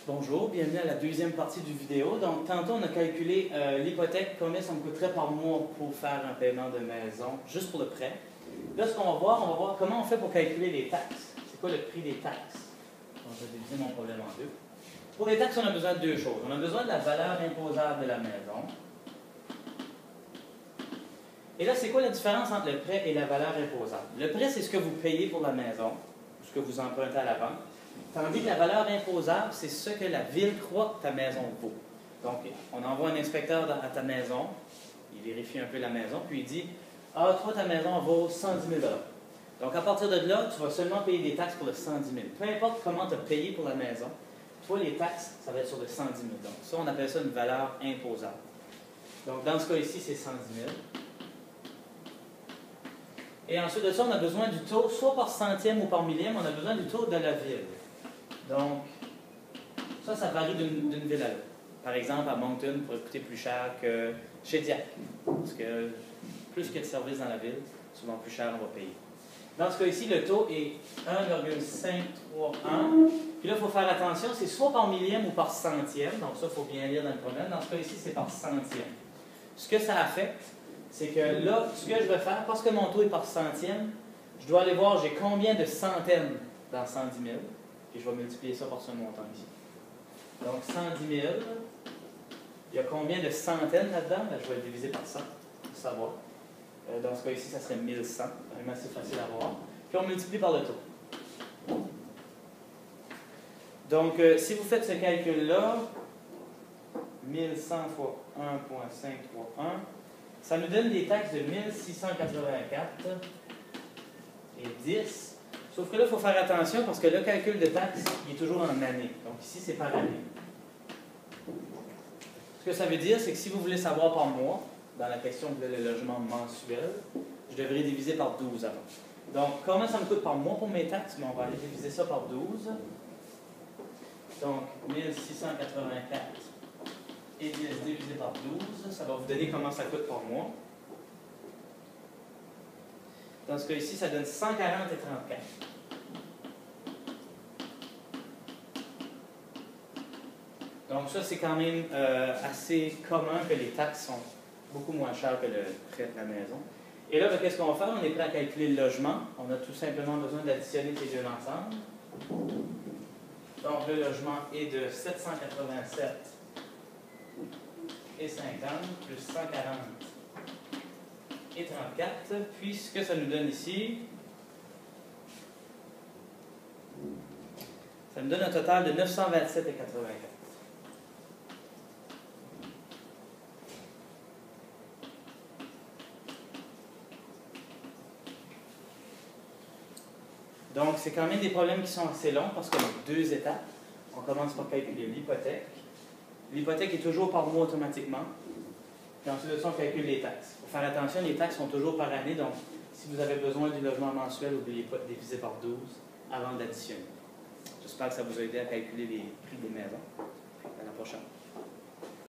Bonjour, bienvenue à la deuxième partie du vidéo. Donc, tantôt, on a calculé l'hypothèque, combien ça me coûterait par mois pour faire un paiement de maison, juste pour le prêt. Là, ce qu'on va voir comment on fait pour calculer les taxes. C'est quoi le prix des taxes? Donc, je vais diviser mon problème en deux. Pour les taxes, on a besoin de deux choses. On a besoin de la valeur imposable de la maison. Et là, c'est quoi la différence entre le prêt et la valeur imposable? Le prêt, c'est ce que vous payez pour la maison, ce que vous empruntez à la banque. Tandis que la valeur imposable, c'est ce que la ville croit que ta maison vaut. Donc, on envoie un inspecteur à ta maison, il vérifie un peu la maison, puis il dit « Ah, toi, ta maison vaut 110 000 $. Donc, à partir de là, tu vas seulement payer des taxes pour le 110 000 $. Peu importe comment tu as payé pour la maison, toi, les taxes, ça va être sur le 110 000 $. Donc, ça, on appelle ça une valeur imposable. Donc, dans ce cas ici, c'est 110 000 $. Et ensuite de ça, on a besoin du taux, soit par centième ou par millième, on a besoin du taux de la ville. Donc, ça varie d'une ville à l'autre. Par exemple, à Moncton, pourrait coûter plus cher que chez Diac. Parce que plus qu'il y a de services dans la ville, souvent plus cher on va payer. Dans ce cas ici, le taux est 1,531. Puis là, il faut faire attention, c'est soit par millième ou par centième. Donc ça, il faut bien lire dans le problème. Dans ce cas ici, c'est par centième. Ce que ça affecte, c'est que là, ce que je vais faire, parce que mon taux est par centième, je dois aller voir j'ai combien de centaines dans 110 000. Et je vais multiplier ça par ce montant ici. Donc, 110 000, il y a combien de centaines là-dedans? Je vais le diviser par 100, pour savoir. Dans ce cas ici, ça serait 1100. C'est quand même assez facile à voir. Puis on multiplie par le taux. Donc, si vous faites ce calcul-là, 1100 fois 1,531, ça nous donne des taxes de 1684 et 10. Sauf que là, il faut faire attention parce que le calcul de taxes, il est toujours en année. Donc ici, c'est par année. Ce que ça veut dire, c'est que si vous voulez savoir par mois, dans la question de le logement mensuel, je devrais diviser par 12 avant. Donc, comment ça me coûte par mois pour mes taxes? Bien, on va aller diviser ça par 12. Donc, 1684 et 10 divisé par 12, ça va vous donner comment ça coûte par mois. Dans ce cas ici, ça donne 140 et 34. Donc ça, c'est quand même assez commun que les taxes sont beaucoup moins chères que le prêt de la maison. Et là, qu'est-ce qu'on va faire? On est prêt à calculer le logement. On a tout simplement besoin d'additionner ces deux ensemble. Donc le logement est de 787 et 50 plus 140 et 34, puis ce que ça nous donne ici, ça nous donne un total de 927 et 84. Donc, c'est quand même des problèmes qui sont assez longs parce qu'on a deux étapes. On commence par calculer l'hypothèque. L'hypothèque est toujours par mois automatiquement. Puis ensuite de ça, on calcule les taxes. Il faut faire attention, les taxes sont toujours par année, donc si vous avez besoin du logement mensuel, n'oubliez pas de diviser par 12 avant d'additionner. J'espère que ça vous a aidé à calculer les prix des maisons. À la prochaine.